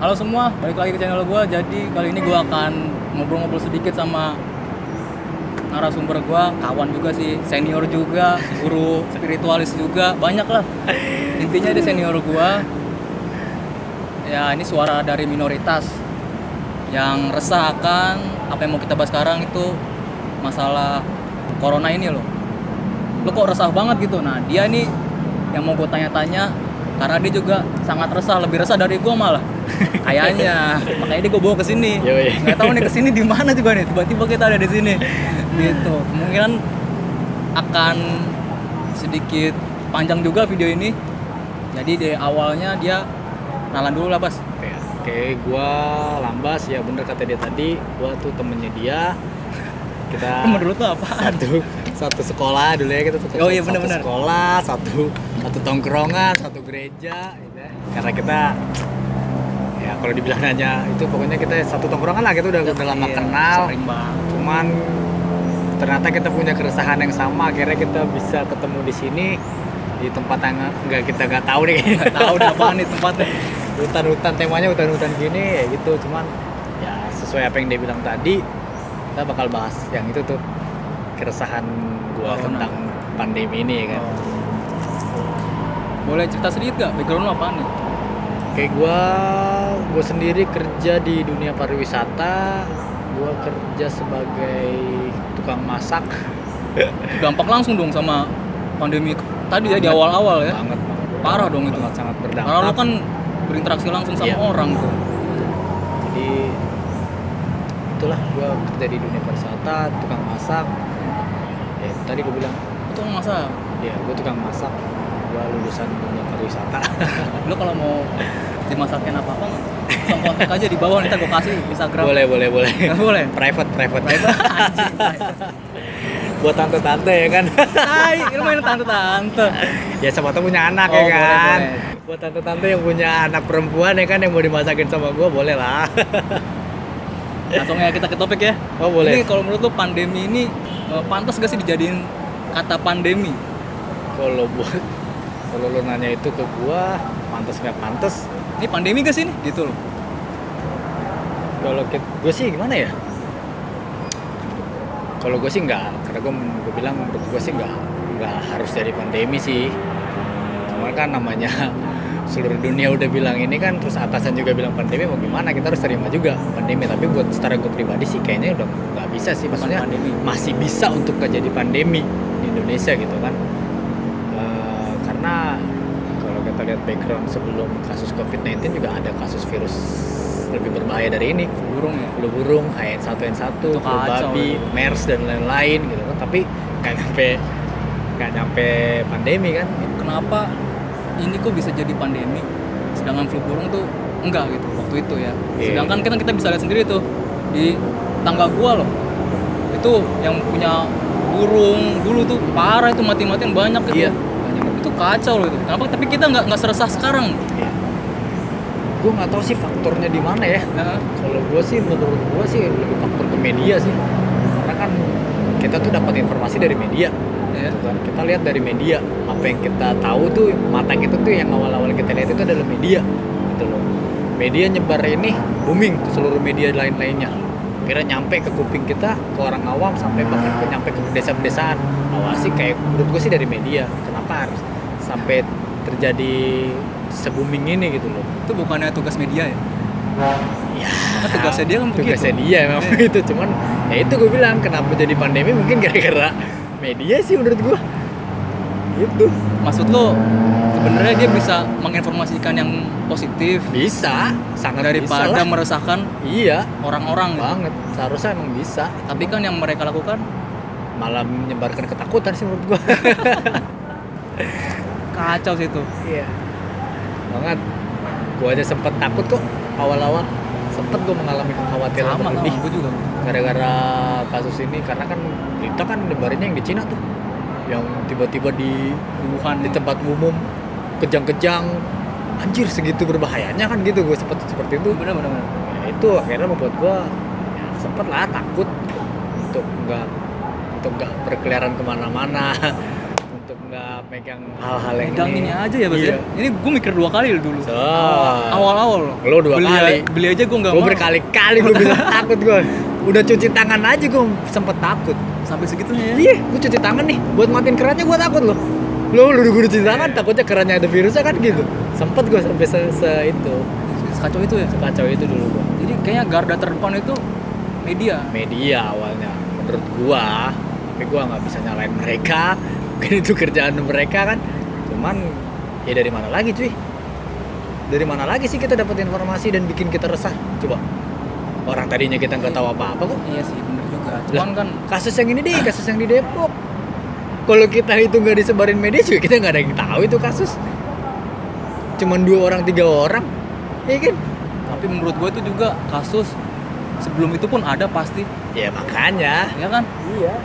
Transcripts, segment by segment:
Halo semua, balik lagi ke channel gue. Jadi kali ini gue akan ngobrol-ngobrol sedikit sama narasumber gue, kawan juga sih, senior juga, guru spiritualis juga, banyak lah. Intinya dia senior gue. Ya ini suara dari minoritas yang resah akan apa yang mau kita bahas sekarang itu masalah corona ini loh. Lo kok resah banget gitu? Nah dia nih yang mau gue tanya-tanya karena dia juga sangat resah, lebih resah dari gue malah. Kayaknya, makanya dia gue bawa ke sini. Nggak tahu nih ke sini di mana juga nih. Tiba-tiba kita ada di sini. Gitu. Kemungkinan akan sedikit panjang juga video ini. Jadi dari awalnya dia kenalan dulu lah, Bas. Oke, gua Lambas, ya bener kata dia tadi. Gua tuh temennya dia. Kita Temen dulu tuh apaan? satu sekolah dulu ya, kita tuh Oh iya, satu bener-bener. sekolah, satu tongkrongan, satu gereja gitu ya. Karena kita ya kalau dibilang hanya itu pokoknya kita satu tongkrongan lah, kita udah lama Iya, kenal. sering banget. Cuman ternyata kita punya keresahan yang sama, akhirnya kita bisa ketemu di sini di tempat yang nggak tahu nih. Nggak tahu deh apaan nih tempatnya. Hutan-hutan, temanya hutan-hutan gini ya gitu. Cuman ya sesuai apa yang dia bilang tadi, kita bakal bahas yang itu tuh, keresahan gua Corona. tentang pandemi ini ya kan. Boleh cerita sedikit gak? Background lo apaan nih? Kayak gua sendiri kerja di dunia pariwisata. Gua kerja sebagai tukang masak. Dampak langsung dong sama pandemi tadi ya, di awal-awal ya. Banget. Parah dong itu. Sangat berdampak. Karena lo kan berinteraksi langsung sama Iya. orang tuh. Jadi itulah, gua kerja di dunia pariwisata, tukang masak. Ya tadi gua bilang, Itu masa ya gua tukang masak. Gua lulusan dunia pariwisata. lo kalau mau dimasakin apa-apa langsung kontak aja di bawah, nanti gue kasih Instagram. Boleh. Nggak boleh? Private. Anjing, Buat tante-tante ya kan. hai, lu main tante-tante. Ya siapa tahu punya anak Oh, ya kan. boleh. Buat tante-tante yang punya anak perempuan ya kan, yang mau dimasakin sama gua, boleh lah. Langsung ya kita ke topik ya. Oh boleh. Ini kalau menurut lo pandemi ini pantas gak sih dijadiin kata pandemi? Kalau lo nanya itu ke gua, pantas nggak pantas? Ini pandemi gak sih nih? Gitu loh. Kalau gue sih gimana ya? Kalau gue sih nggak, karena gue bilang menurut gue sih nggak harus jadi pandemi sih. Cuma kan namanya seluruh dunia udah bilang ini kan, terus atasan juga bilang pandemi, mau gimana, kita harus terima juga pandemi. Tapi buat secara gue pribadi sih kayaknya udah nggak bisa sih, maksudnya Pandemi. masih bisa untuk nggak jadi pandemi di Indonesia gitu kan. Karena kalau kita lihat background sebelum kasus COVID-19 juga ada kasus virus lebih berbahaya dari ini, Burung ya. flu burung, H1N1, Itu flu kacau, babi, ya. MERS dan lain-lain gitu kan. Tapi nggak nyampe pandemi kan. Kenapa ini kok bisa jadi pandemi? Sedangkan flu burung tuh enggak gitu waktu itu ya. Iya. Sedangkan kan kita bisa lihat sendiri tuh di tangga gua loh. Itu yang punya burung dulu tuh parah, itu mati-matian banyak gitu. Iya, banyak. Itu kacau loh itu. Kenapa? Tapi kita nggak seresah sekarang. Iya. Gue nggak tahu sih faktornya di mana ya. Nah, Kalau gue sih, menurut gue sih lebih faktor ke media sih. Karena kan kita tuh dapat informasi dari media. ya. Gitu kan. Kita lihat dari media, apa yang kita tahu tuh, mata kita tuh yang awal-awal kita lihat itu adalah media gitu loh. Media nyebar ini booming ke seluruh media lain-lainnya, kira nyampe ke kuping kita, ke orang awam, sampai bahkan nyampe ke desa-pedesaan. Awal sih kayak menurut gue sih dari media. Kenapa harus sampai terjadi se-booming ini gitu loh. Itu bukannya tugas media ya? Ya, Kan tugasnya dia kan begitu. tugasnya dia memang begitu. Cuman ya itu gue bilang, kenapa jadi pandemi mungkin gara-gara media sih menurut gue gitu. Maksud lo sebenarnya dia bisa menginformasikan yang positif Bisa, sangat daripada bisa lah. meresahkan Iya orang-orang gitu. banget, seharusnya emang bisa. Tapi kan yang mereka lakukan Malah menyebarkan ketakutan sih menurut gue. kacau sih itu. Iya banget. Gue aja sempet takut kok awal-awal, sempet gue mengalami kekhawatiran Sama lebih gue juga. gara-gara kasus ini. Karena kan berita kan nyebarinnya yang di Cina tuh, yang tiba-tiba di Wuhan tempat umum kejang-kejang, anjir segitu berbahayanya kan gitu. Gue seperti itu. bener-bener. Ya, itu akhirnya membuat gue ya, sempet lah takut untuk nggak berkeliaran kemana-mana, untuk nggak megang hal-hal yang Megang ini aja ya Bas Iya. ya. Ini gue mikir 2 kali dulu. So. Awal-awal loh. Lo 2 kali. Beli aja gue nggak Gue mau. berkali-kali gue bisa takut gue. Udah cuci tangan aja gue sempet takut. Sampai segitunya ya. Iya, gue cuci tangan nih. Buat matiin kerannya gue takut loh. Lo udah cuci tangan takutnya kerannya ada virusnya kan gitu. Sempet gue sampai itu. Sekacau itu ya. Sekacau itu dulu gue. Jadi kayaknya garda terdepan itu media Awalnya menurut gua, tapi gua nggak bisa nyalain mereka. Mungkin itu kerjaan mereka kan. Cuman ya dari mana lagi cuy? Dari mana lagi sih kita dapat informasi dan bikin kita resah? Coba. Orang tadinya kita nggak tahu apa-apa kok. Iya sih bener juga. Cuman kan Kasus yang ini deh, kasus yang di Depok. Kalau kita itu nggak disebarin media juga kita nggak ada yang tahu itu kasus. Cuman 2 orang 3 orang, ya kan? tapi menurut gue itu juga kasus sebelum itu pun ada pasti, Ya makanya. ya kan? Iya.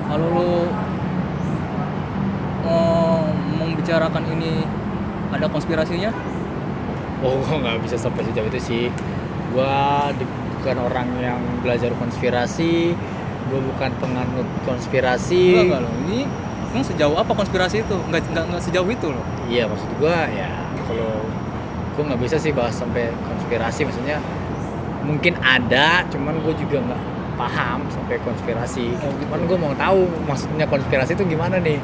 Kalau lo mau membicarakan ini ada konspirasinya, Oh, gue nggak bisa sampai sejauh itu sih. Bukan orang yang belajar konspirasi. Gue bukan penganut konspirasi. enggak loh. Ini emang sejauh apa konspirasi itu? Enggak sejauh itu loh. Iya, maksud gue ya kalau gue nggak bisa sih bahas sampai konspirasi. Maksudnya mungkin ada, cuman gue juga nggak paham sampai konspirasi. Oh, gitu. Cuman gue mau tahu maksudnya konspirasi itu gimana nih?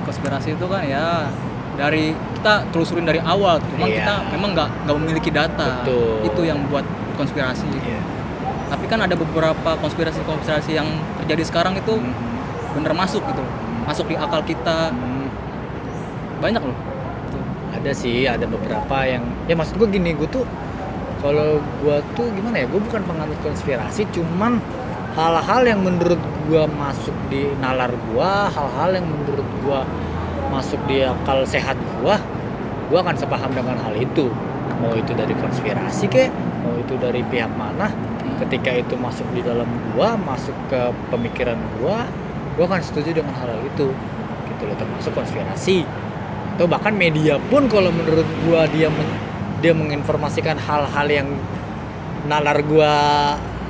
Konspirasi itu kan ya dari kita telusurin dari awal, cuman Iya. kita memang nggak memiliki data. Betul. Itu yang buat konspirasi. Iya. Tapi kan ada beberapa konspirasi yang terjadi sekarang itu bener masuk gitu, masuk di akal kita. Banyak loh. Tuh. Ada sih, ada beberapa yang ya maksud gue gini, gue tuh kalau gue tuh gimana ya, gue bukan penganut konspirasi, cuman hal-hal yang menurut gue masuk di nalar gue, hal-hal yang menurut gue masuk di akal sehat gue akan sepaham dengan hal itu. Mau itu dari konspirasi kek, mau itu dari pihak mana, ketika itu masuk di dalam gue, masuk ke pemikiran gue akan setuju dengan hal itu gitu loh, termasuk konspirasi. Atau bahkan media pun kalau menurut gue dia menginformasikan hal-hal yang nalar gue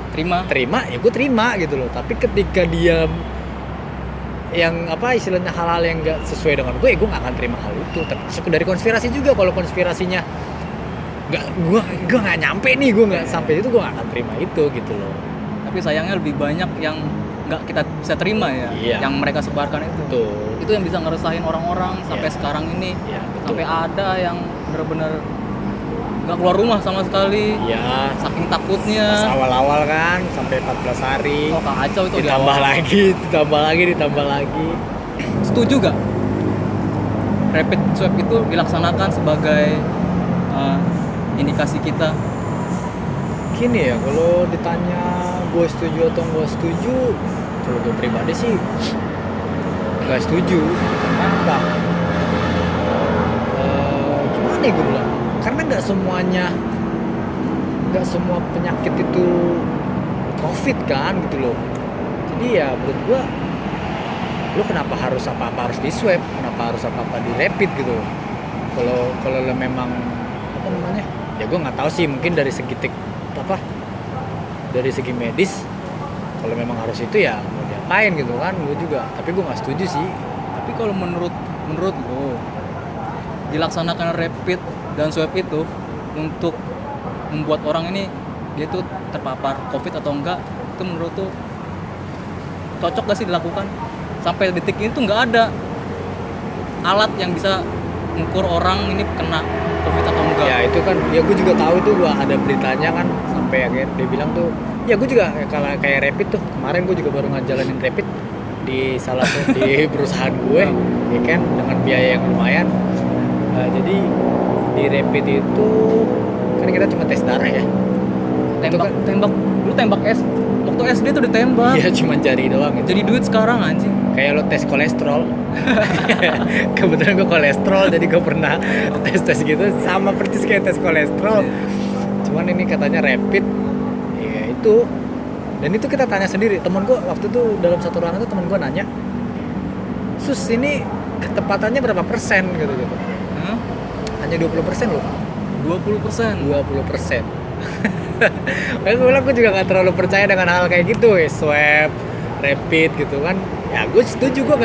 terima ya gue terima gitu loh. Tapi ketika dia yang apa istilahnya hal-hal yang nggak sesuai dengan gue, ya gue nggak akan terima hal itu. Termasuk dari konspirasi juga, kalau konspirasinya gue nggak nyampe nih, gue nggak sampai itu, gue nggak akan terima itu gitu loh. Tapi sayangnya lebih banyak yang nggak kita bisa terima ya, Iya. yang mereka sebarkan itu. Betul. Itu yang bisa ngeresahin orang-orang sampai Iya. sekarang ini. Ya, betul. Sampai ada yang benar-benar nggak keluar rumah sama sekali, Ya, saking takutnya. pas awal-awal kan sampai 14 hari. Oh kacau itu. di Ditambah awal. lagi, ditambah lagi. Setuju gak? Rapid swab itu dilaksanakan sebagai indikasi kita. Gini ya, kalau ditanya gue setuju atau nggak setuju, kalau gue pribadi sih nggak setuju. Karena apa? Gimana ya gue bilang? Karena nggak semua penyakit itu COVID kan gitu loh. Jadi ya menurut gue, lo kenapa harus apa-apa harus di swab, kenapa harus apa-apa di rapid gitu. Kalau lo memang apa namanya, ya gue nggak tahu sih, mungkin dari segi dari segi medis, kalau memang harus itu ya mau diapain gitu kan, gue juga, tapi gue nggak setuju sih. Tapi kalau menurut lo dilaksanakan rapid dan swab itu untuk membuat orang ini dia tuh terpapar COVID atau enggak, itu menurut tuh cocok gak sih dilakukan? Sampai detik ini tuh nggak ada alat yang bisa mengukur orang ini kena COVID atau enggak. Ya itu kan, ya gue juga tahu tuh, gue ada beritanya kan, sampai akhirnya dia bilang tuh, ya gue juga kalau kayak rapid tuh, kemarin gue juga baru ngejalanin rapid di salah satu di perusahaan gue, ya kan, dengan biaya yang lumayan. Jadi di rapid itu kan kita cuma tes darah ya. Tembak waktu SD tuh ditembak. Iya, cuma jari doang gitu. Jadi duit sekarang anjing. Kayak lo tes kolesterol. Kebetulan gue kolesterol, jadi gue pernah tes gitu, sama persis kayak tes kolesterol. Cuman ini katanya rapid, ya itu. Dan itu kita tanya sendiri. Temen gue waktu itu dalam satu ruangan itu, temen gue nanya, "Sus, ini ketepatannya berapa persen?" gitu. Hanya 20% loh. 20%. 20%. Makanya gue bilang, gue juga gak terlalu percaya dengan hal kayak gitu, swab, rapid gitu kan. Ya gue setuju, gue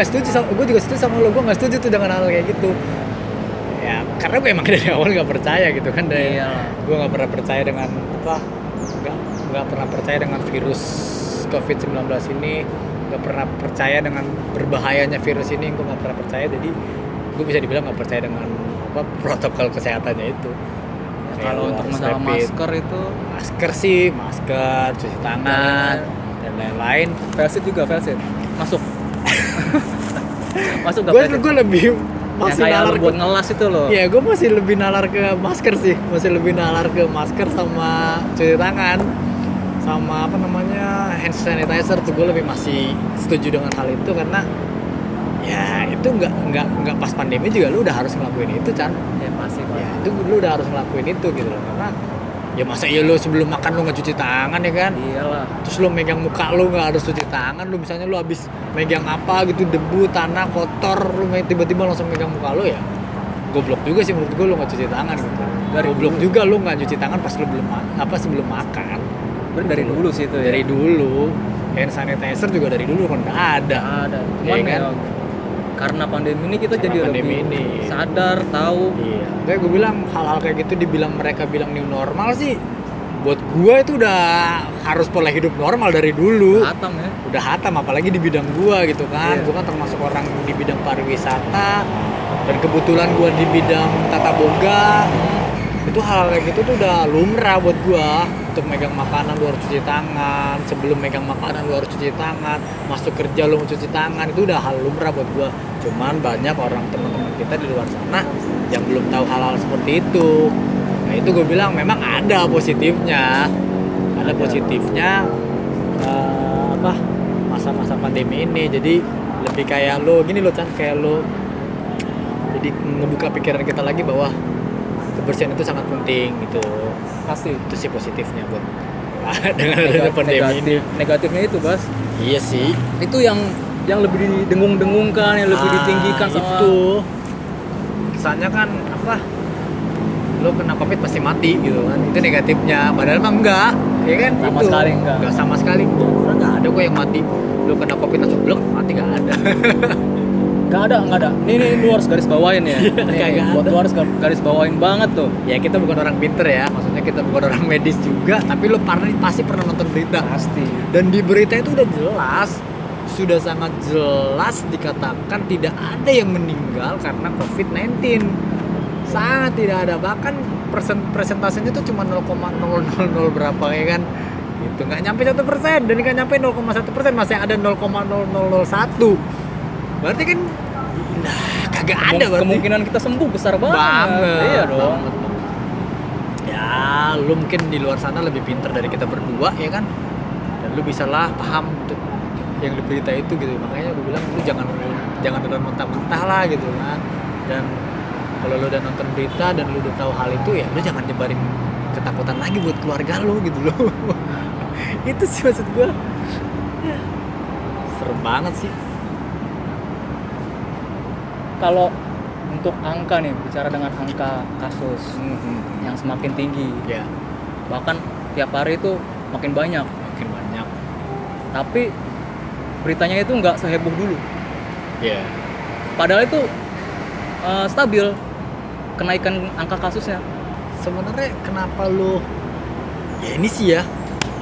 juga setuju sama lo, gue nggak setuju tuh dengan hal kayak gitu. Ya karena gue emang dari awal nggak percaya gitu kan, gue nggak pernah percaya dengan apa, nggak pernah percaya dengan virus COVID-19 ini, nggak pernah percaya dengan berbahayanya virus ini, gue nggak pernah percaya. Jadi gue bisa dibilang nggak percaya dengan apa protokol kesehatannya itu. Ya, kalau untuk masalah masker itu, masker, cuci tangan dan lain-lain. Velvet juga masuk. Masuk gak? Gue lebih masih yang nalar buat ngelas itu loh. Iya, gue masih lebih nalar ke masker sih, sama cuci tangan, sama apa namanya hand sanitizer tuh gue lebih masih setuju dengan hal itu karena ya itu nggak pas pandemi juga lu udah harus ngelakuin itu, Chan. Ya pasti. Ya itu lu udah harus ngelakuin itu gitu loh, karena ya masa iya lu sebelum makan lu nggak cuci tangan ya kan? Iyalah. Terus lu megang muka lu nggak harus cuci tangan, lu misalnya lu habis megang apa gitu, debu, tanah, kotor, lu tiba-tiba langsung megang muka lu, ya goblok juga sih menurut gue lu nggak cuci tangan gitu. Goblok juga lu nggak cuci tangan pas lu sebelum makan. Dari dulu sih itu ya. Dari dulu. Hand sanitizer juga dari dulu kan nggak ada. Cuman ya kan? Ya, karena pandemi ini kita jadi lebih sadar, tahu. Iya. Kayak gue bilang hal-hal kayak gitu mereka bilang new normal sih. Buat gue itu udah harus pola hidup normal dari dulu. Udah hatam apalagi di bidang gue gitu kan. Gue kan termasuk orang di bidang pariwisata dan kebetulan gue di bidang tata boga. Itu hal kayak gitu tuh udah lumrah buat gue. Untuk megang makanan lu harus cuci tangan, sebelum megang makanan lu harus cuci tangan, masuk kerja lu mau cuci tangan, itu udah hal lumrah buat gue. Cuman banyak orang teman-teman kita di luar sana yang belum tahu hal-hal seperti itu. Nah itu gue bilang memang ada positifnya, masa-masa pandemi ini. Jadi lebih kayak lo gini lo, Chan, kayak lo jadi ngebuka pikiran kita lagi bahwa kebersihan itu sangat penting gitu. Pasti. Itu sih positifnya buat dengan adanya pandemi ini. Negatifnya itu, Bas. Iya sih. Itu yang lebih didengung-dengungkan, yang lebih ditinggikan sama itu. Kesannya kan apa? Lo kena COVID pasti mati gitu kan. Itu negatifnya. Padahal mah enggak. Ya kan? Sama itu. sekali enggak. Enggak sama sekali. Orang enggak ada kok yang mati. Lo kena COVID langsung blek mati, enggak ada. Nggak ada. Ini lu harus garis bawain ya. Buat lu harus garis bawain banget tuh. Ya kita bukan orang pinter ya, maksudnya kita bukan orang medis juga, tapi lu pasti pernah nonton berita. Pasti. Dan di berita itu sudah sangat jelas dikatakan tidak ada yang meninggal karena COVID-19. Sangat tidak ada, bahkan persentasenya tuh cuma 0,000 berapa ya kan. Itu nggak nyampe 1%, dan nggak nyampe 0,1%, masih ada 0,0001. Berarti kan kagak ada berarti. Kemungkinan kita sembuh besar banget. Iya dong. Ya, lu mungkin di luar sana lebih pintar dari kita berdua ya kan. Dan lu bisa lah paham tuh yang di berita itu gitu. Makanya gue bilang lu jangan nonton mentah-mentah lah gitu kan. Dan kalau lu udah nonton berita dan lu udah tahu hal itu, ya lu jangan nyebarin ketakutan lagi buat keluarga lu gitu loh. Itu sih maksud gue. Ya, serem banget sih. Kalau untuk angka nih, bicara dengan angka kasus yang semakin tinggi, bahkan tiap hari itu makin banyak. Tapi beritanya itu nggak seheboh dulu. Padahal itu stabil kenaikan angka kasusnya. Sebenarnya kenapa lu? Ya ini sih ya,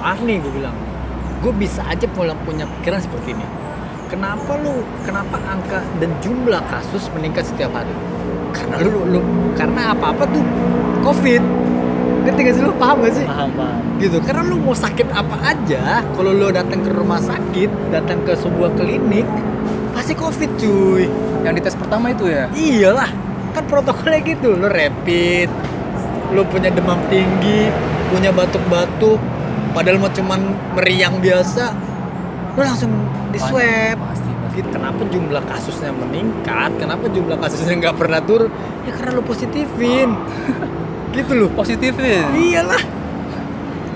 maaf nih gue bilang, gue bisa aja punya pikiran seperti ini. Kenapa angka dan jumlah kasus meningkat setiap hari? Karena karena apa-apa tuh COVID. Ngerti gak sih, lu paham gak sih? Paham. Gitu, karena lu mau sakit apa aja, kalau lu datang ke rumah sakit, datang ke sebuah klinik, pasti COVID cuy. Yang dites pertama itu ya? Iyalah, kan protokolnya gitu. Lu rapid, lu punya demam tinggi, punya batuk-batuk, padahal mau cuman meriang biasa, lu langsung di swab. Pasti. Gitu. Kenapa jumlah kasusnya meningkat? Kenapa jumlah kasusnya nggak pernah turun? Ya karena lu positifin. Gitu loh. Positifin? Iyalah.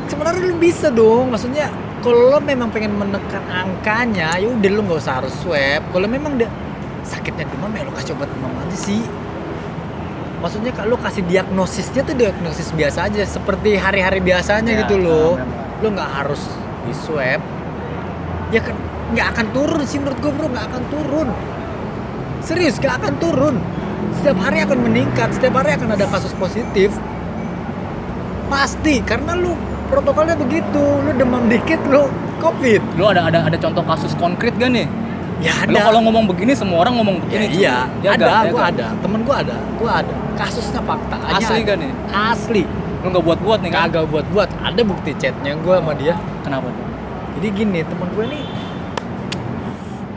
Sebenarnya lu bisa dong. Maksudnya kalau lo memang pengen menekan angkanya, ya udah lu nggak usah harus swab. Kalau memang dia sakitnya demam, ya lu kasih obat demam aja sih. Maksudnya kalau lu kasih diagnosisnya tuh diagnosis biasa aja, seperti hari-hari biasanya gitu loh. Lu nggak harus di swab. Ya kan nggak akan turun sih menurut gue bro, nggak akan turun. Serius, nggak akan turun. Setiap hari akan meningkat, setiap hari akan ada kasus positif. Pasti, karena lu protokolnya begitu, lu demam dikit lu COVID. Lu ada contoh kasus konkret gak nih? Ya Lu ada. kalau ngomong begini semua orang ngomong begini. cuy. Iya, Ya ada, nggak? Ya gua nggak? ada, temen gua ada. Kasusnya fakta aja. Asli ada. kan nih? Asli. Lu nggak buat-buat nih kan? Kagak buat-buat, ada bukti chatnya gua sama dia. Kenapa? Jadi gini, temen gue nih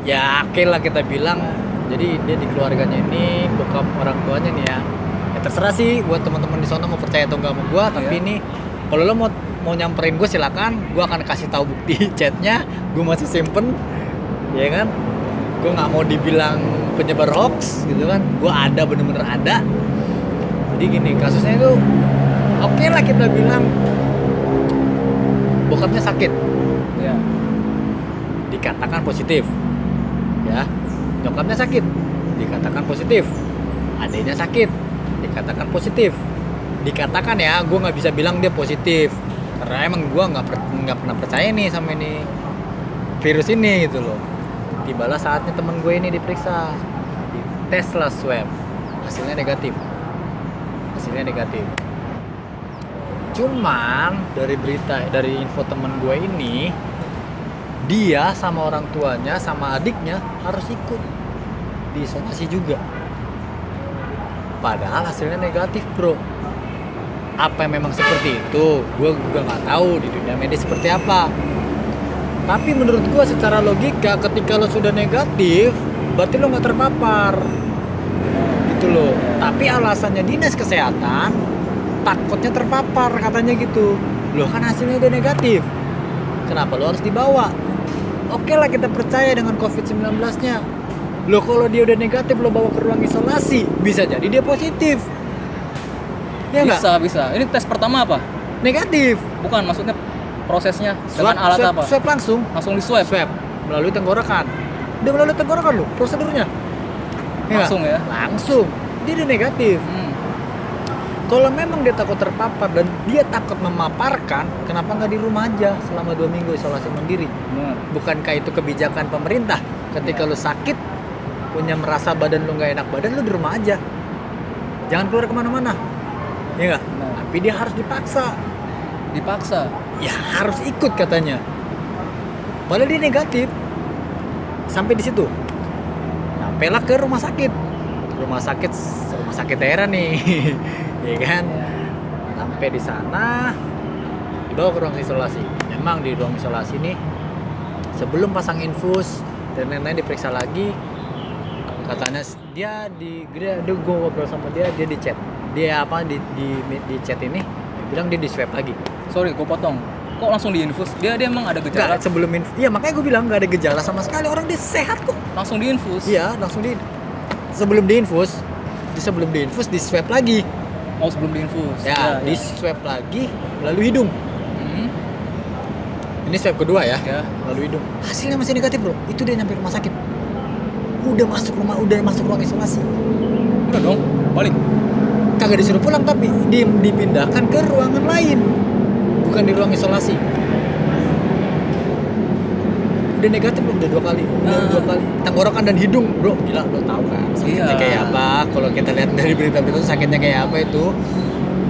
ya oke lah kita bilang, jadi dia di keluarganya ini bokap orang tuanya nih ya terserah sih buat teman-teman di sana mau percaya atau enggak sama gue, tapi Iya. ini kalau lo mau nyamperin gue silakan, gue akan kasih tahu bukti chatnya, gue masih simpen, ya kan, gue nggak mau dibilang penyebar hoax gitu kan, gue ada, bener-bener ada. Jadi gini kasusnya itu, oke lah kita bilang bokapnya sakit, Ya. dikatakan positif, ya, nyokapnya sakit, dikatakan positif, adiknya sakit, dikatakan positif, dikatakan ya, gue nggak bisa bilang dia positif karena emang gue nggak pernah percaya nih sama ini virus ini gitu loh. Tibalah saatnya temen gue ini diperiksa, dites lah swab, hasilnya negatif. Cuman dari berita, dari info temen gue ini, dia sama orang tuanya sama adiknya harus ikut diisolasi juga. Padahal hasilnya negatif bro. Apa memang seperti itu? Gue juga nggak tahu di dunia medis seperti apa. Tapi menurut gue secara logika, ketika lo sudah negatif, berarti lo nggak terpapar, gitu loh. Tapi alasannya dinas kesehatan, takutnya terpapar katanya gitu. Loh kan hasilnya udah negatif, kenapa lo harus dibawa? Oke lah kita percaya dengan COVID-19-nya. Lo kalau dia udah negatif lo bawa ke ruang isolasi, bisa jadi dia positif. Ya nggak? Bisa. Ini tes pertama apa? Negatif. Bukan, maksudnya prosesnya dengan alat apa? Swab langsung. Langsung di swab. Swab melalui tenggorokan. Udah melalui tenggorokan lo prosedurnya. Ya Langsung nggak? ya? Langsung. Dia udah negatif. Kalau memang dia takut terpapar dan dia takut memaparkan, kenapa nggak di rumah aja selama 2 minggu isolasi mandiri? Benar. Bukankah itu kebijakan pemerintah? Ketika lu sakit, punya merasa badan lu nggak enak badan, lu di rumah aja, jangan keluar kemana-mana, ya nggak? Benar. Tapi dia harus Dipaksa. ya harus ikut katanya. Padahal dia negatif. Sampai di situ, sampailah ke rumah sakit daerah nih, ya kan? Sampai di sana, dibawa ke ruang isolasi. Memang di ruang isolasi nih, sebelum pasang infus dan lain-lain diperiksa lagi, katanya gue ngobrol sama dia di chat, dia apa di chat ini, dia bilang dia di swab lagi. Sorry, gue potong. Kok langsung diinfus? Dia emang ada gejala? Enggak, sebelum infus, iya makanya gue bilang nggak ada gejala sama sekali, orang dia sehat kok. Langsung diinfus? Iya, langsung sebelum diinfus di swab lagi. Oh, sebelum diinfus? Ya, di swab lagi melalui hidung. Hmm. Ini swab kedua ya, Ya. melalui hidung. Hasilnya masih negatif bro. Itu dia nyampe rumah sakit. Udah masuk ruang isolasi. Udah dong, balik. Kagak disuruh pulang tapi dipindahkan ke ruangan lain, bukan di ruang isolasi. Udah negatif loh, udah 2 kali. Tenggorokan dan hidung bro, gila lo tahu kan sakitnya Iya. kayak apa? Kalau kita lihat dari berita-berita sakitnya kayak apa itu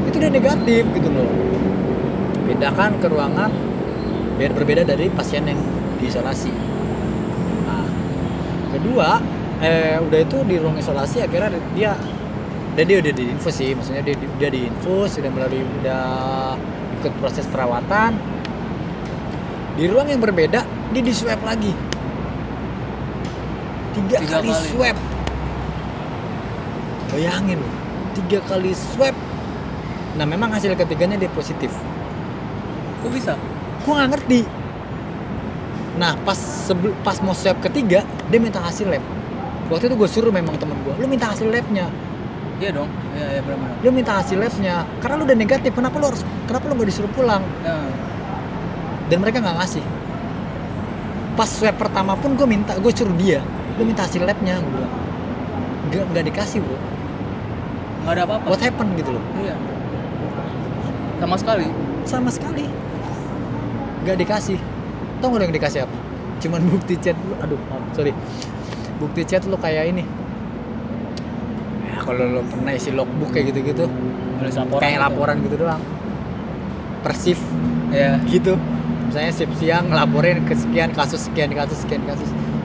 udah negatif gitu loh. Pindahkan ke ruangan biar berbeda dari pasien yang diisolasi. Nah, kedua, udah itu di ruang isolasi akhirnya dia udah diinfus sih, maksudnya dia diinfus, udah ikut proses perawatan. Di ruang yang berbeda dia di swab lagi. 3 kali swab. Bayangin, 3 kali swab. Nah memang hasil ketiganya dia positif. Kok bisa? Gua nggak ngerti. Nah pas mau swab ketiga dia minta hasil lab. Waktu itu gue suruh memang temen gue, lu minta hasil labnya. Iya dong, iya benar-benar. Lu minta hasil labnya, karena lu udah negatif. Kenapa lu nggak disuruh pulang? Nah, Dan mereka nggak ngasih. Pas swab pertama pun gue suruh dia, lu minta hasil labnya, gue bilang. Nggak dikasih bro. nggak ada apa-apa. What happened gitu loh? Iya. Sama sekali. Sama sekali nggak dikasih. Tau nggak yang dikasih apa? cuman bukti chat lu, aduh maaf, sorry, bukti chat lu kayak ini ya, kalau lu pernah isi logbook kayak gitu-gitu Nulis laporan kayak gitu. laporan gitu doang, persif Ya. gitu, misalnya shift siang ngelaporin ke sekian kasus,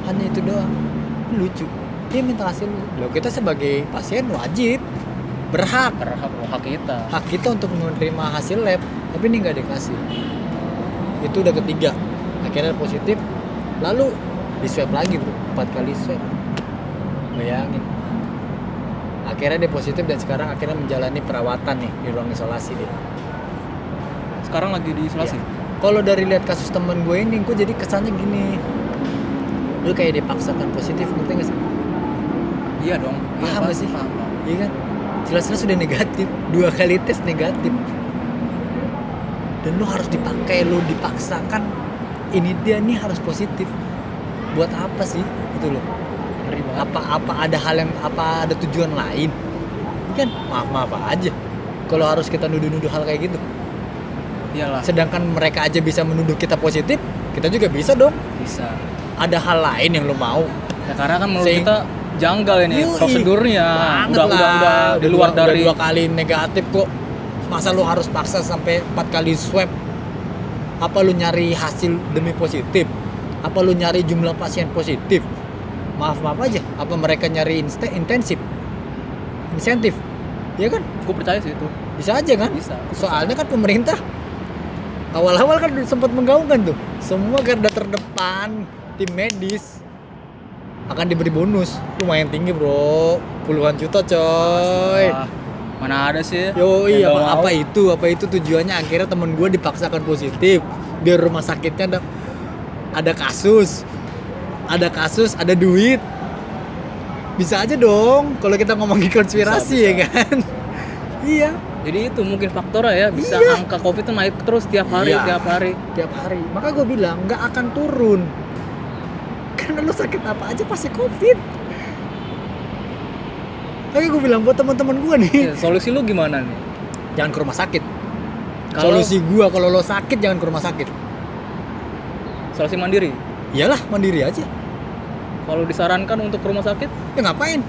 hanya itu doang. Lucu, dia minta hasil lo, kita sebagai pasien wajib berhak Hak kita. hak kita untuk menerima hasil lab, tapi ini nggak dikasih. Itu udah ketiga, akhirnya positif, lalu di swab lagi bro, 4 kali swab, bayangin. Akhirnya dia positif dan sekarang akhirnya menjalani perawatan nih di ruang isolasi dia. Sekarang lagi di isolasi. Ya. Kalau dari lihat kasus temen gue ini, gue jadi kesannya gini, lu kayak dipaksakan positif, ngerti gak sih? Iya dong. Paham gak sih? Paham. Iya kan? Jelas-jelas sudah negatif, 2 kali tes negatif. Dan lu harus dipakai, lu dipaksakan. Ini dia nih harus positif. Buat apa sih? Gitu loh. Ngeri banget. Apa ada hal yang ada tujuan lain? Ini kan maaf aja. Kalau harus kita nuduh-nuduh hal kayak gitu. Iyalah. Sedangkan mereka aja bisa menuduh kita positif, kita juga bisa dong. Bisa. Ada hal lain yang lu mau. Ya karena kan menurut Sing- kita janggal ini Yoi. prosedurnya. Banget Udah di luar dari 2 kali negatif kok. Masa lu harus paksa sampai 4 kali swab? Apa lu nyari hasil demi positif? Apa lu nyari jumlah pasien positif? Maaf aja. Apa mereka nyari intensif? Insentif? Ya kan? Gue percaya sih itu. Bisa aja kan? Bisa. Soalnya kan pemerintah awal-awal kan sempat menggaungkan tuh, semua garda terdepan tim medis akan diberi bonus lumayan tinggi bro, puluhan juta coy. Wah, mana ada sih? Yo iya, Yang nggak mau. apa itu tujuannya akhirnya temen gue dipaksakan positif, biar rumah sakitnya ada kasus, ada duit. Bisa aja dong kalau kita ngomongin konspirasi Bisa. ya kan. Iya, Jadi itu mungkin faktornya ya, bisa Iya. angka Covid tuh naik terus tiap hari, Iya. tiap hari. tiap hari. Maka gue bilang nggak akan turun. Karena lo sakit apa aja pasti covid. Tapi gue bilang buat teman-teman gue nih, Ya, solusi lu gimana nih? jangan ke rumah sakit. Kalau- Solusi gue kalau lo sakit jangan ke rumah sakit. Solusi mandiri. Iyalah mandiri aja. Kalau disarankan untuk ke rumah sakit, Ya ngapain?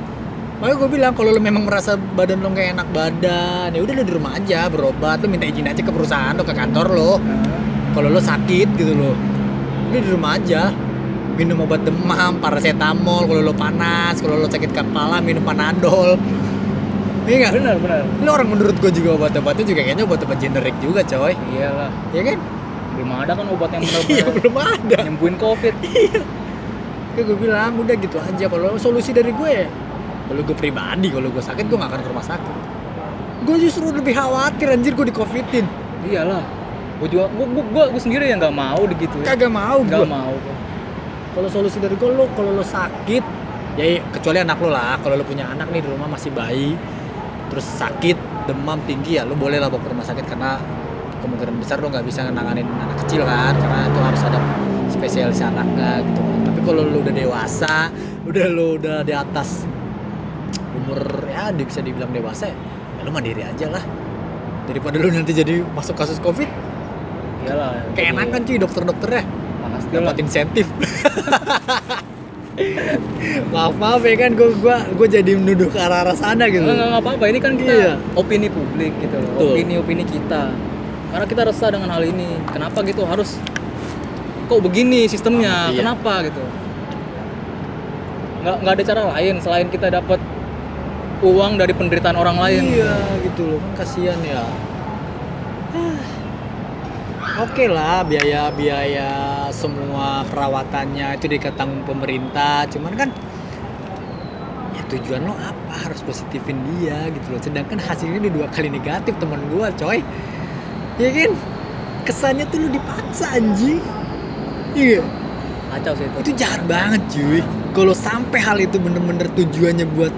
Makanya gue bilang kalau lo memang merasa badan lo nggak enak badan, ya udah lo di rumah aja berobat. Lo minta izin aja ke perusahaan lo, ke kantor lo. Kalau lo sakit gitu lo, lo di rumah aja. Minum obat demam, paracetamol. Kalau lo panas, kalau lo sakit kepala minum panadol. Iya nggak? benar. Ini orang menurut gue juga obat-obatnya juga kayaknya obat-obat generik juga coy. Iyalah, Ya kan? belum ada kan obat yang Iya benar-benar belum ada. nyembuhin Covid. Kayak gue bilang udah gitu aja. Kalau solusi dari gue, kalau gue pribadi kalau gue sakit gue gak akan ke rumah sakit. Gue justru lebih khawatir anjir gue di covidin. Iyalah. Gue sendiri yang nggak mau digituin. Kagak mau Nggak gue. mau. gua. Kalau solusi dari gue lo kalau lo sakit, ya kecuali anak lo lah. Kalau lo punya anak nih di rumah masih bayi, terus sakit demam tinggi ya lo boleh lah bawa ke rumah sakit karena kemungkinan besar lo nggak bisa nanganin anak kecil kan, karena itu harus ada spesialis anaknya gitu. Tapi kalau lo udah dewasa, lo udah di atas umur ya bisa dibilang dewasa ya lo mandiri aja lah daripada lo nanti jadi masuk kasus covid. Iyalah. Keenakan cuy dokter-dokternya Pasti lah. dapat insentif. maaf ya kan gue jadi menuduh ke arah sana gitu. Nggak apa-apa, ini kan kita Iya. opini publik gitu loh. Betul. Opini kita. Karena kita resah dengan hal ini. Kenapa gitu harus kok begini sistemnya? Iya. Kenapa gitu? Nggak ada cara lain selain kita dapat uang dari penderitaan orang lain. Iya gitu loh kan kasihan ya. Oke lah biaya semua perawatannya itu diketanggung pemerintah, cuman kan ya tujuan lo apa harus positifin dia gitu loh, sedangkan hasilnya di 2 kali negatif teman gua coy. Ya kan kesannya tuh lo dipaksa anjing. Iya Kacau sih itu. itu jahat banget cuy kalau sampai hal itu bener-bener tujuannya buat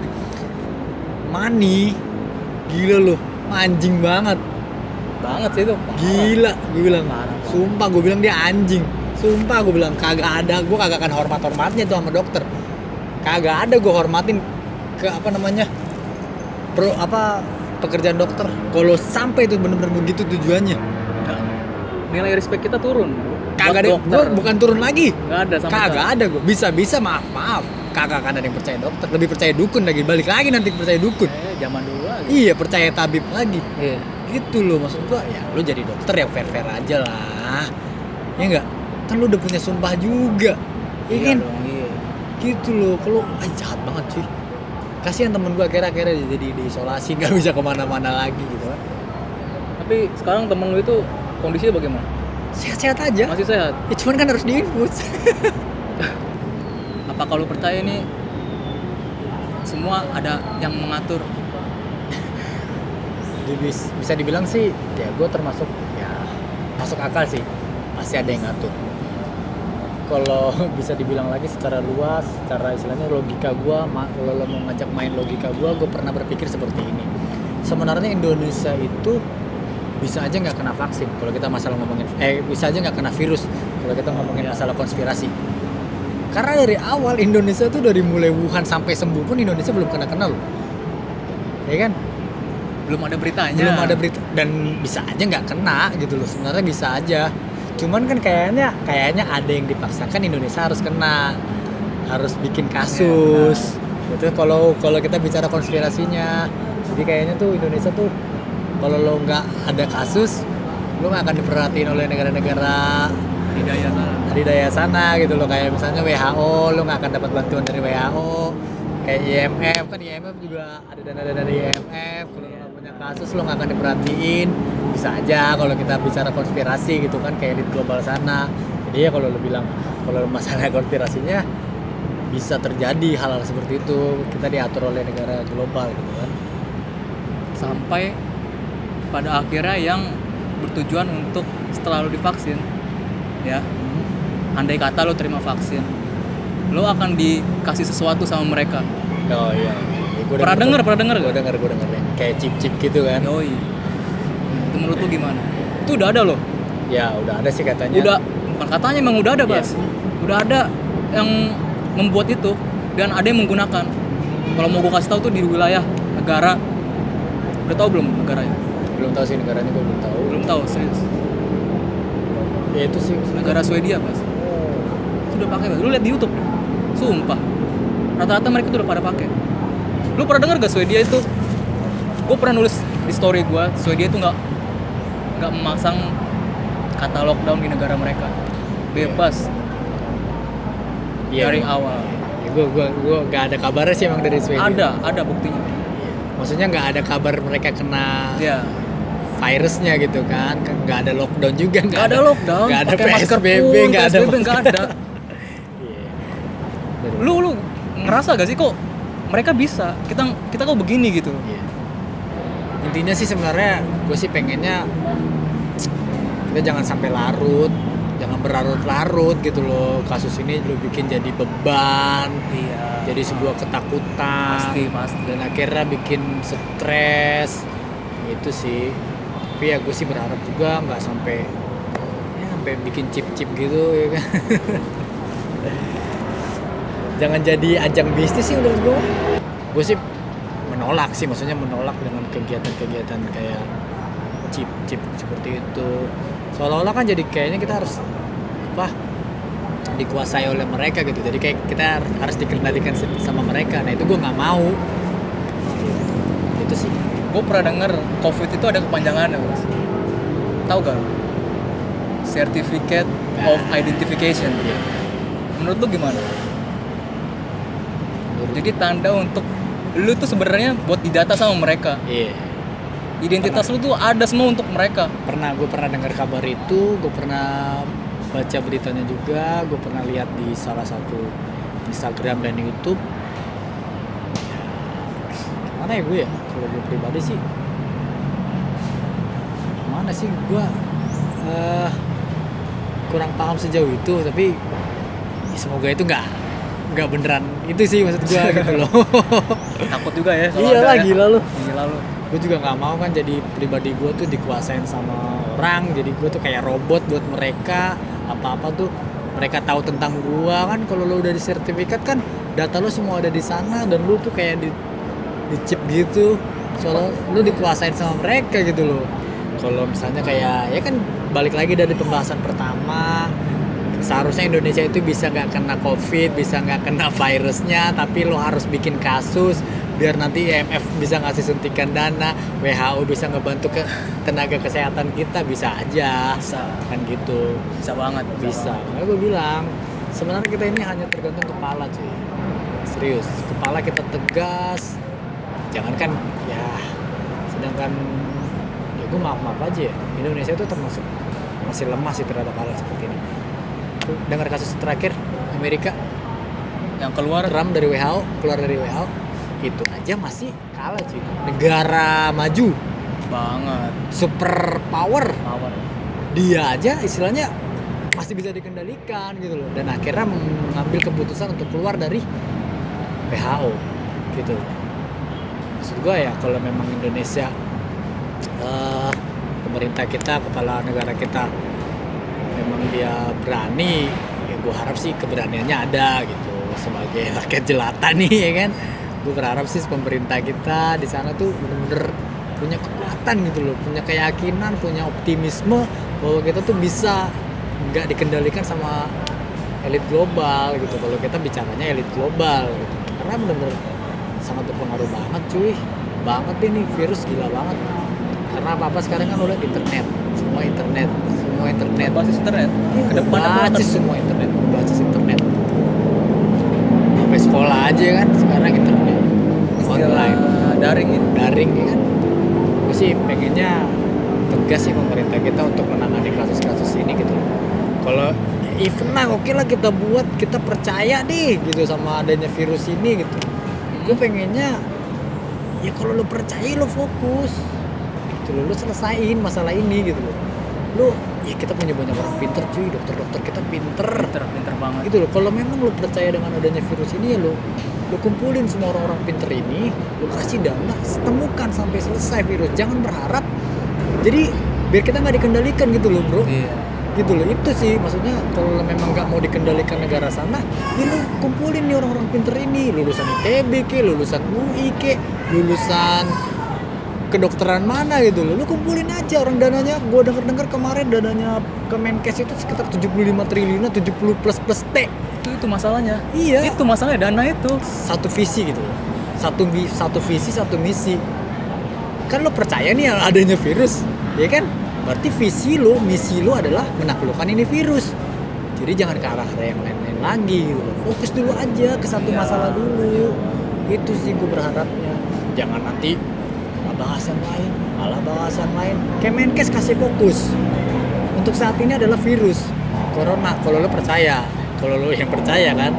money. Gila loh anjing banget. Banget sih itu. Parah. Gila, gue bilang. Parah. Sumpah gue bilang dia anjing. Sumpah gue bilang kagak ada, gue kagak akan hormatnya tuh sama dokter. Kagak ada gue hormatin ke pekerjaan dokter. Kalau sampai itu bener-bener begitu tujuannya. Nggak. Nilai respect kita turun. Kagak ada, dokter. gue bukan turun lagi. Nggak ada sama Kagak sekali. ada gue. Bisa maaf. Kagak akan ada yang percaya dokter. Lebih percaya dukun lagi. Balik lagi nanti percaya dukun. Zaman dulu lagi. Iya, percaya tabib lagi. Iya. Gitu loh maksud gua. Ya lu jadi dokter ya fair-fair aja lah. Ya enggak? Kan lu udah punya sumpah juga. Iya kan? dong, iya. Gitu loh. Kalau jahat banget cuy. Kasihan temen gua akhirnya jadi diisolasi, nggak bisa kemana-mana lagi gitu kan. Tapi sekarang temen lu itu kondisinya bagaimana? Sehat-sehat aja. Masih sehat? Ya cuman kan harus diinfus. Apa kalau percaya nih semua ada yang mengatur? Bisa dibilang sih ya gue termasuk ya masuk akal sih, pasti ada yang ngatur. Kalau bisa dibilang lagi secara luas, secara istilahnya logika gue, kalau lo mau ngajak main logika gue pernah berpikir seperti ini. Sebenarnya Indonesia itu bisa aja nggak kena vaksin kalau kita masalah ngomongin bisa aja nggak kena virus kalau kita ngomongin masalah konspirasi. Karena dari awal Indonesia tuh dari mulai Wuhan sampai sembuh pun Indonesia belum kena loh, ya kan? Belum ada beritanya. Belum ada berita dan bisa aja nggak kena gitu loh, sebenarnya bisa aja. Cuman kan kayaknya ada yang dipaksakan Indonesia harus kena, harus bikin kasus. Itu kalau kita bicara konspirasinya, jadi kayaknya tuh Indonesia tuh kalau lo nggak ada kasus, lo nggak akan diperhatiin oleh negara-negara adidaya sana gitu loh. Kayak misalnya WHO, lo nggak akan dapat bantuan dari WHO. Kayak IMF, kan IMF juga ada dana dari IMF. Kalau lo nggak punya kasus, lo nggak akan diperhatiin. Bisa aja kalau kita bicara konspirasi gitu kan, kayak elit global sana. Jadi ya kalau lo bilang, kalau masalah konspirasinya bisa terjadi hal-hal seperti itu, kita diatur oleh negara global gitu kan. Sampai pada akhirnya yang bertujuan untuk setelah lo divaksin, ya, andai kata lo terima vaksin, lo akan dikasih sesuatu sama mereka. Oh iya. Pernah denger Gue denger ya. Kayak chip gitu kan. Yoi. Itu menurut lo gimana? Itu udah ada loh. Ya udah ada sih katanya. Udah, bukan katanya, emang udah ada Bas. Udah ada yang membuat itu dan ada yang menggunakan. Kalau mau gue kasih tahu tuh di wilayah negara. Udah tahu belum negaranya? Belum tahu sih negaranya, gue belum tahu. Belum tahu, serius. Ya itu sih Negara Swedia Bas. Itu udah pakai Bas. Lu lihat di YouTube deh. Sumpah. Rata-rata mereka tuh udah pada pakai. Lu pernah dengar gak Swedia itu? Gue pernah nulis di story gue, Swedia itu nggak memasang kata lockdown di negara mereka. Bebas. Iya, dari awal. Ya, gue nggak ada kabarnya sih emang dari Swedia. Ada buktinya. Maksudnya nggak ada kabar mereka kena Ya. virusnya gitu kan, nggak ada lockdown juga, Nggak ada lockdown. nggak ada pakai masker PSBB, pun, nggak ada PSBB nggak ada. Iya. Lu ngerasa gak sih kok mereka bisa, kita kok begini gitu? Iya. Intinya sih sebenarnya gue sih pengennya kita jangan sampai larut, jangan berlarut-larut gitu loh. Kasus ini lu bikin jadi beban, Iya. jadi sebuah ketakutan, Pasti. dan akhirnya bikin stres. Itu sih. Tapi ya gue sih berharap juga nggak sampai bikin chip gitu ya kan. Jangan jadi ajang bisnis sih menurut gue. Gue sih menolak dengan kegiatan-kegiatan kayak chip seperti itu. Seolah-olah kan jadi kayaknya kita harus dikuasai oleh mereka gitu. Jadi kayak kita harus dikendalikan sama mereka. Nah itu gue nggak mau. Itu sih. Gue pernah denger COVID itu ada kepanjangannya, Bos. Tahu gak? Certificate of Identification. Menurut lu gimana? Jadi tanda untuk lu tuh sebenarnya buat didata sama mereka. Iya. Identitas lu tuh ada semua untuk mereka. Gue pernah dengar kabar itu, gue pernah baca beritanya juga, gue pernah lihat di salah satu Instagram dan YouTube. Mana ya gue ya? Kalau gue pribadi sih, mana sih gue kurang paham sejauh itu, tapi semoga itu nggak beneran itu sih maksud gue gitu loh. Takut juga ya. Iyalah, gila lu. Gue juga nggak mau kan jadi pribadi gue tuh dikuasain sama orang, jadi gue tuh kayak robot buat mereka. Apa-apa tuh mereka tahu tentang gue kan. Kalau lu udah di sertifikat kan data lu semua ada di sana, dan lu tuh kayak di chip gitu, soalnya lu dikuasain sama mereka gitu loh. Kalau misalnya kayak ya kan balik lagi dari pembahasan pertama, seharusnya Indonesia itu bisa nggak kena COVID, bisa nggak kena virusnya, tapi lo harus bikin kasus biar nanti IMF bisa ngasih suntikan dana, WHO bisa ngebantu ke tenaga kesehatan kita, bisa aja Bisa. kan gitu. Bisa banget. Bisa. Makanya gue bilang sebenarnya kita ini hanya tergantung kepala cuy. Serius, kepala kita tegas. Jangankan ya, sedangkan ya gue maaf aja ya, Indonesia itu termasuk masih lemah sih terhadap hal seperti ini. Dengar kasus terakhir Amerika Yang keluar Trump dari WHO, keluar dari WHO, itu aja masih kalah cuy. Negara maju, banget. super power, Power. dia aja istilahnya masih bisa dikendalikan gitu loh, dan akhirnya mengambil keputusan untuk keluar dari WHO gitu. Maksud gue ya kalau memang Indonesia pemerintah kita, kepala negara kita memang dia berani, ya gue harap sih keberaniannya ada gitu. Sebagai rakyat jelata nih ya kan, gue berharap sih pemerintah kita di sana tuh bener-bener punya kekuatan gitu loh, punya keyakinan, punya optimisme bahwa kita tuh bisa nggak dikendalikan sama elit global gitu. Kalau kita bicaranya elit global gitu, karena bener-bener sangat berpengaruh banget cuy, banget ini virus gila banget. Karena apa-apa sekarang kan udah internet, semua internet Basis internet. Ke depan basis semua internet, basis internet. Sampai sekolah aja kan sekarang internet, online, daring itu. daring ya kan. Gue sih pengennya tegas sih pemerintah kita untuk menangani kasus-kasus ini gitu. Kalau event lah oke lah kita buat, kita percaya deh gitu sama adanya virus ini gitu. Gue pengennya ya kalau lo percaya lo fokus gitu lo selesain masalah ini gitu lo ya kita punya banyak orang pinter cuy, dokter-dokter kita pinter Pinter banget. gitu loh. Kalau memang lo percaya dengan adanya virus ini ya lo kumpulin semua orang-orang pinter ini, lo kasih dana, temukan sampai selesai virus. Jangan berharap jadi biar kita nggak dikendalikan gitu loh bro. Iya. Gitu loh, itu sih maksudnya. Kalau memang nggak mau dikendalikan negara sana ya lu kumpulin nih orang-orang pinter ini, lulusan ITB ke, lulusan UI ke, lulusan kedokteran mana gitu loh, lu kumpulin aja orang. Dananya gua dengar kemarin dananya Kemenkes itu sekitar 75 triliun, 70 plus T. Itu masalahnya. Iya, Itu masalahnya, dana itu. satu visi gitu loh, satu visi satu misi. Kan lo percaya nih adanya virus ya kan, berarti visi lo, misi lo adalah menaklukkan ini virus. Jadi jangan ke arah yang lain-lain lagi gitu loh. Fokus dulu aja ke satu Iya. masalah dulu. Itu sih gue berharapnya. Jangan nanti bahas yang lain, malah bahas yang lain. Kemenkes kasih fokus untuk saat ini adalah virus corona. Kalau lo percaya, kalau lo yang percaya kan,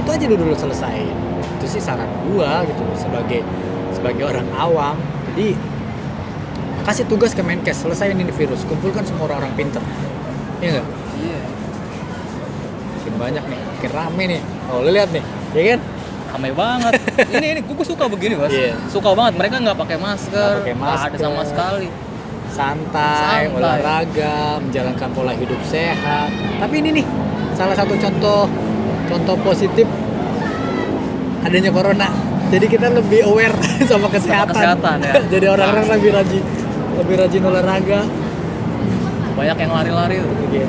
itu aja dulu selesai. Itu sih saran gua gitu sebagai orang awam. Jadi kasih tugas ke Kemenkes, selesaiin ini virus, kumpulkan semua orang-orang pintar. Iya nggak? Iya. Makin banyak nih, makin rame nih. Oh, lo lihat nih, ya kan? Ramai banget. ini gue suka begini, Bas. Iya. Suka banget, mereka nggak pakai masker. Nggak pakai Nggak ada masker. sama sekali. Santai, olahraga, menjalankan pola hidup sehat. Tapi ini nih, salah satu contoh positif adanya corona. Jadi kita lebih aware sama kesehatan. kesehatan, ya. Jadi orang-orang lebih rajin olahraga. Banyak yang lari-lari tuh. Gitu.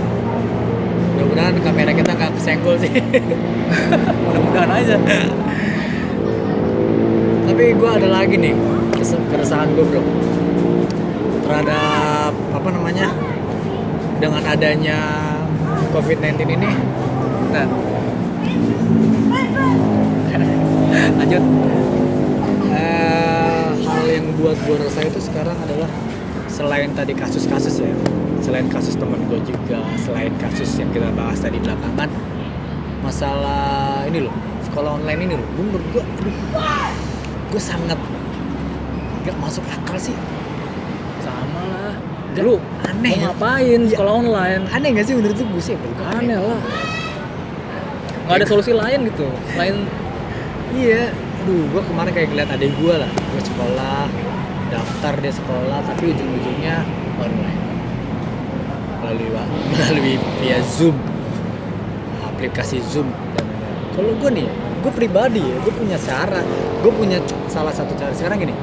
Mudah-mudahan kamera kita nggak kesenggol sih. Mudah-mudahan aja. Tapi gue ada lagi nih keresahan gue bro terhadap apa namanya, dengan adanya COVID-19 ini. Nah. Lanjut. Hal yang buat gue resah itu sekarang adalah selain tadi kasus-kasus ya, selain kasus teman gue juga, selain kasus yang kita bahas tadi belakangan, masalah ini loh, sekolah online ini loh, menurut gue sangat gak masuk akal sih. Sama lah. Gak, Lu aneh mau ngapain Ya. sekolah online? Aneh gak sih menurut gue sih? Aneh lah. Nggak ada solusi lain gitu. Selain Iya, aduh, gue kemarin kayak ngeliat adik gue lah, gue sekolah, daftar dia sekolah, tapi ujung-ujungnya online, melalui via Zoom, aplikasi Zoom dan lain-lain. Kalau gue nih, gue pribadi ya, gue punya cara, gue punya salah satu cara sekarang gini.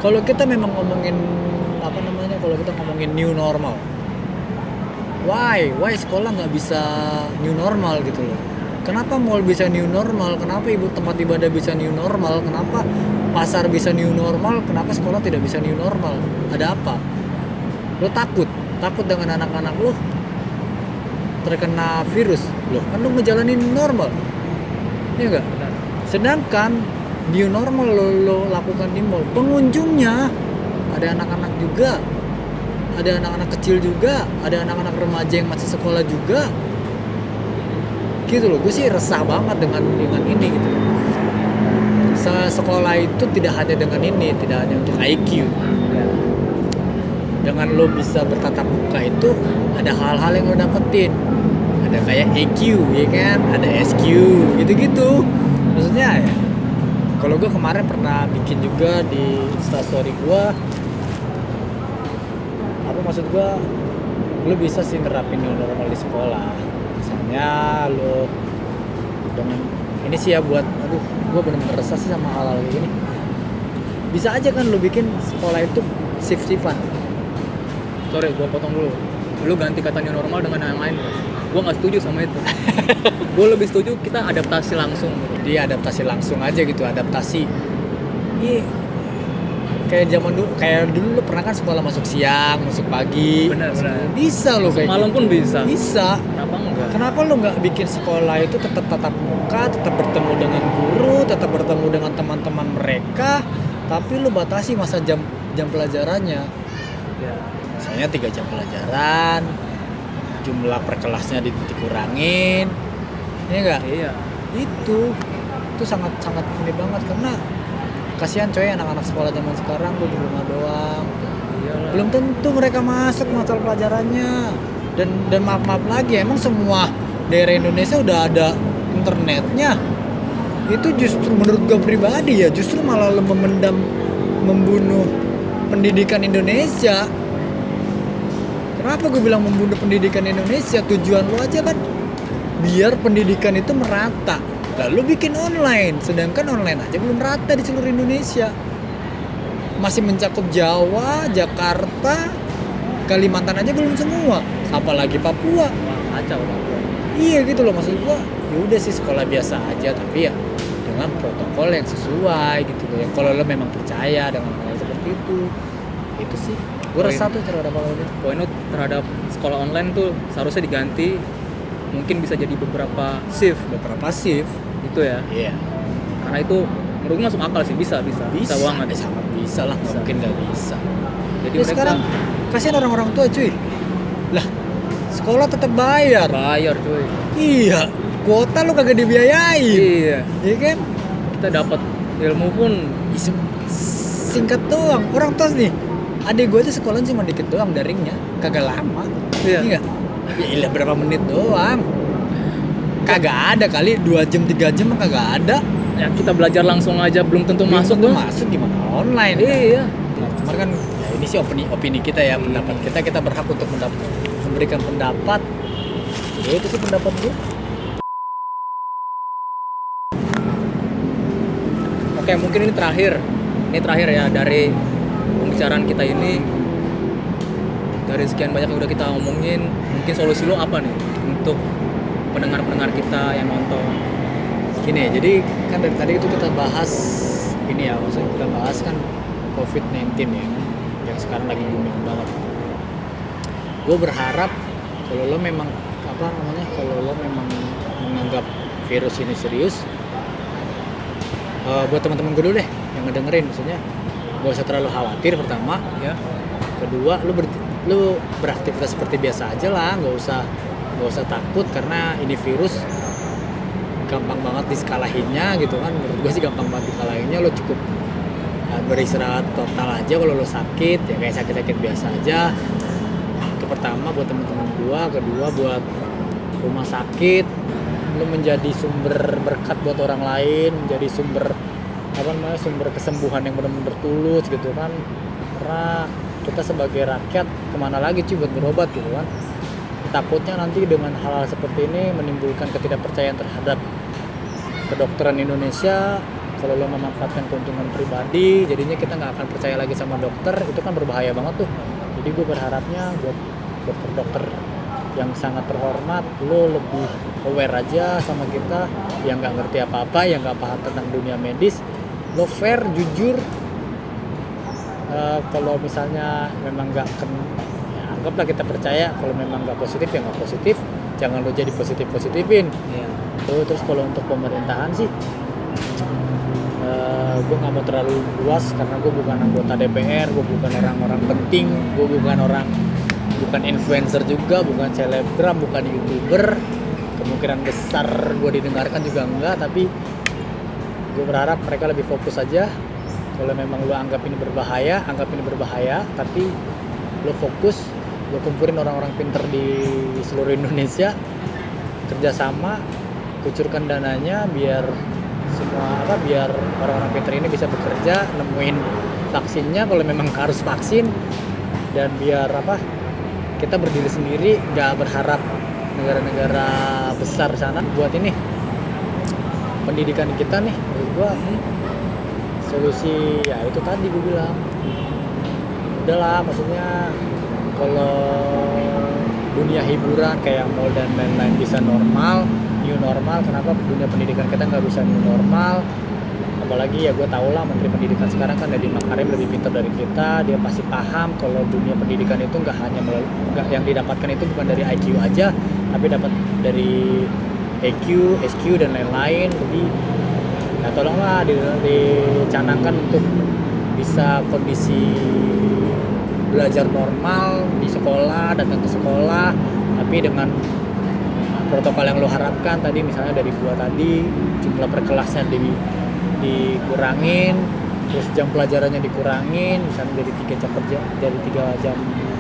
Kalau kita memang ngomongin apa namanya, kalau kita ngomongin new normal, why sekolah nggak bisa new normal gitu loh. Kenapa mall bisa new normal, kenapa tempat ibadah bisa new normal, kenapa pasar bisa new normal, kenapa sekolah tidak bisa new normal? Ada apa? Lo takut dengan anak-anak lo terkena virus, lo kan lo ngejalanin normal, iya nggak? Benar. Sedangkan new normal lo lakukan di mall, pengunjungnya ada anak-anak juga, ada anak-anak kecil juga, ada anak-anak remaja yang masih sekolah juga, gitu loh. Gue sih resah banget dengan ini gitu. Sekolah itu tidak hanya dengan ini, tidak hanya untuk IQ. Dengan lo bisa bertatap muka itu ada hal-hal yang lo dapetin, ada kayak EQ ya kan, ada SQ gitu-gitu. Maksudnya ya, kalau gue kemarin pernah bikin juga di instastory gue, apa maksud gue, lo bisa sih nerapin new normal di sekolah. Misalnya lo dengan ini sih ya, buat gue bener-bener resah sih sama hal-hal kayak gini. Bisa aja kan lo bikin sekolah itu shift-shiftan. Sorry, gue potong dulu. Lu ganti kata new normal dengan yang lain. Gue nggak setuju sama itu. Gue lebih setuju kita adaptasi langsung. Dia adaptasi langsung aja gitu, adaptasi. Iya. Kayak dulu lu pernah kan sekolah masuk siang, masuk pagi. Benar. Bisa lo kayak Malam gitu. pun bisa. Bisa. Kenapa enggak? Kenapa lu nggak bikin sekolah itu tetap tatap muka, tetap bertemu dengan guru, tetap bertemu dengan teman-teman mereka, tapi lu batasi masa jam pelajarannya. Ya. Misalnya 3 jam pelajaran, jumlah per kelasnya dikurangin, ya enggak? Iya. Itu sangat ini banget, karena kasihan coy anak-anak sekolah zaman sekarang lu di rumah doang. Iyalah. Belum tentu mereka masuk mata pelajarannya. Dan maaf lagi, emang semua daerah Indonesia udah ada internetnya. Itu justru menurut gue pribadi ya, justru malah membunuh pendidikan Indonesia. Kenapa gue bilang membunuh pendidikan Indonesia? Tujuan lo aja kan biar pendidikan itu merata. Lalu bikin online, sedangkan online aja belum rata di seluruh Indonesia. Masih mencakup Jawa, Jakarta, Kalimantan aja belum semua. Apalagi Papua. Wah, kacau Papua. Iya gitu loh, maksud gue. Ya udah sih sekolah biasa aja, tapi ya dengan protokol yang sesuai gitu loh. Yang kalau lo memang percaya dengan hal seperti itu sih. Gue resah tuh terhadap hal itu. Poin lu terhadap sekolah online tuh seharusnya diganti, mungkin bisa jadi beberapa shift Gitu ya. Iya. Karena itu menurut gue masuk akal sih, bisa banget. Sangat bisa lah, nggak mungkin nggak bisa. Jadi Ya sekarang kasihan orang-orang tua cuy. Lah, sekolah tetap bayar. cuy. Iya, kuota lu kagak dibiayain. Iya. Iya kan? Kita dapat ilmu pun Singkat doang. Orang tua nih, adik gue tuh sekolah cuma dikit doang daringnya, kagak lama. Iya. Iya. Ya ilah berapa menit doang. Kagak ada kali 2 jam 3 jam mah kagak ada. ya kita belajar langsung aja belum tentu masuk tuh tuh. masuk gimana online kan? Iya. Nah, cuma kan ya ini sih opini kita ya, pendapat kita berhak untuk memberikan pendapat. Ya itu sih pendapat gue. Oke, mungkin ini terakhir ya dari pembicaraan kita ini. Dari sekian banyak yang udah kita omongin, mungkin solusi lo apa nih untuk pendengar-pendengar kita yang nonton? Gini, jadi kan dari tadi itu kita bahas ini ya, maksudnya kita bahas kan COVID-19 ya, yang sekarang lagi booming banget. Gue berharap kalau lo memang menganggap virus ini serius, buat teman-teman gue dulu deh yang ngedengerin, maksudnya gak usah terlalu khawatir pertama ya. Kedua, lu beraktivitas seperti biasa aja lah, nggak usah takut, karena ini virus gampang banget diskalahinnya gitu kan. Menurut gue sih gampang banget diskalahinnya. Lo cukup beristirahat total aja kalau lo sakit, ya kayak sakit-sakit biasa aja. Itu pertama buat teman-teman gue. Kedua buat rumah sakit, lo menjadi sumber berkat buat orang lain, menjadi sumber kesembuhan yang benar-benar tulus gitu kan. Karena kita sebagai rakyat kemana lagi cuy buat berobat gitu kan. Takutnya nanti dengan hal-hal seperti ini menimbulkan ketidakpercayaan terhadap kedokteran Indonesia. Kalau lo memanfaatkan keuntungan pribadi, jadinya kita nggak akan percaya lagi sama dokter. Itu kan berbahaya banget tuh. Jadi gue berharapnya buat dokter yang sangat terhormat, lo lebih aware aja sama kita yang nggak ngerti apa-apa, yang nggak paham tentang dunia medis. Lo fair, jujur. Kalau misalnya memang nggak ya anggaplah kita percaya, kalau memang nggak positif ya nggak positif, jangan lo jadi positifin. Iya. Terus kalau untuk pemerintahan sih, gue nggak mau terlalu luas karena gue bukan anggota DPR, gue bukan orang-orang penting, gue bukan influencer juga, bukan selebgram, bukan youtuber. Kemungkinan besar gue didengarkan juga enggak, tapi gue berharap mereka lebih fokus aja. Kalau memang lo anggap ini berbahaya, tapi lo fokus, lo kumpulin orang-orang pinter di seluruh Indonesia, kerjasama, kucurkan dananya biar biar orang-orang pinter ini bisa bekerja, nemuin vaksinnya kalau memang harus vaksin, dan biar kita berdiri sendiri, nggak berharap negara-negara besar sana buat ini pendidikan kita nih. Menurut gua solusi ya itu tadi gue bilang, udahlah, maksudnya kalau dunia hiburan kayak mall dan lain-lain bisa new normal, kenapa dunia pendidikan kita nggak bisa new normal? Apalagi ya gue tau lah Menteri Pendidikan sekarang kan Nadiem Makarim lebih pintar dari kita, dia pasti paham kalau dunia pendidikan itu nggak hanya yang didapatkan itu bukan dari IQ aja, tapi dapat dari EQ, SQ dan lain-lain. Jadi ya tolonglah dicanangkan untuk bisa kondisi belajar normal di sekolah, datang ke sekolah, tapi dengan protokol yang lo harapkan tadi, misalnya dari gua tadi jumlah per kelasnya dikurangin, terus jam pelajarannya dikurangin, misalnya dari 3 jam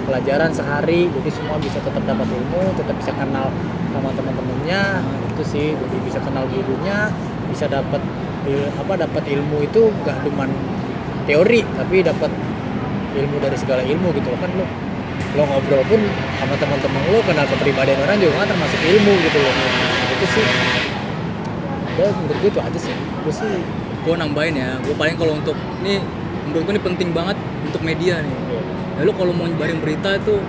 pelajaran sehari, jadi semua bisa tetap dapat ilmu, tetap bisa kenal sama teman-temannya, itu sih. Jadi bisa kenal gurunya, bisa dapat ilmu itu nggak cuma teori, tapi dapat ilmu dari segala ilmu gitu kan. Lo ngobrol pun sama teman-teman lo, kenal kepribadian orang juga kan termasuk ilmu gitu loh. Itu sih menurut gue itu aja sih. Gue nambahin ya, gue paling kalau untuk ini, menurut gue ini penting banget untuk media nih. Ya lu kalau mau nyebarin berita itu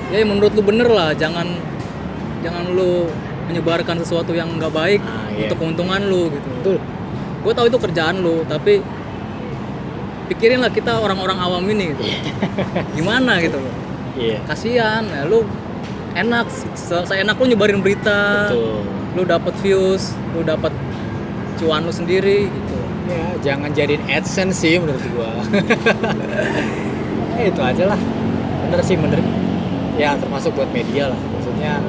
ya menurut lu bener lah, jangan lu menyebarkan sesuatu yang nggak baik untuk keuntungan lu gitu. Betul. Gue tahu itu kerjaan lu, tapi pikirin lah kita orang-orang awam ini gitu. Gimana gitu loh. Iya. Kasihan, ya lu enak, seenak lu nyebarin berita. Betul. Lu dapat views, lu dapat cuan lu sendiri gitu. Ya, jangan jadiin AdSense sih menurut gua. Itu aja lah. Bener. Ya termasuk buat media lah. Maksudnya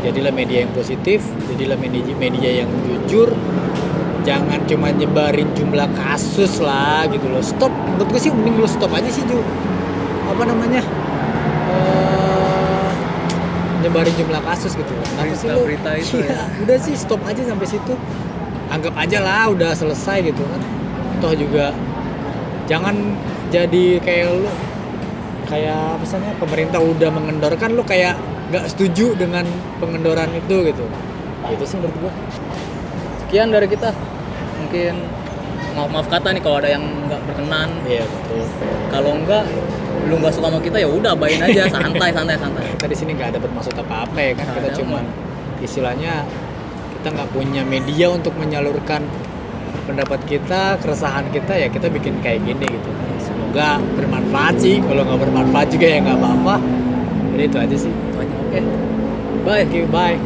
jadilah media yang positif, jadilah media yang jujur. Jangan cuma nyebarin jumlah kasus lah gitu loh. Stop. Menurut gua sih mending lu stop aja sih, Ju. Nyebarin jumlah kasus gitu. Berita itu ya. Udah sih stop aja sampai situ. Anggap aja lah udah selesai gitu kan. Toh juga jangan jadi kayak misalnya pemerintah udah mengendorkan, lu kayak nggak setuju dengan pengendoran itu gitu. Itu sih menurut gua. Sekian dari kita. Mungkin maaf kata nih kalau ada yang nggak berkenan. Iya betul. Kalau lu nggak suka sama kita ya udah abain aja, santai. Kita di sini nggak ada bermaksud apa-apa ya kan. Kita cuma istilahnya kita nggak punya media untuk menyalurkan pendapat kita, keresahan kita, ya kita bikin kayak gini gitu. Semoga bermanfaat sih. Kalau nggak bermanfaat juga ya nggak apa-apa. Jadi itu aja sih. Oke. Bye. Thank you. Bye.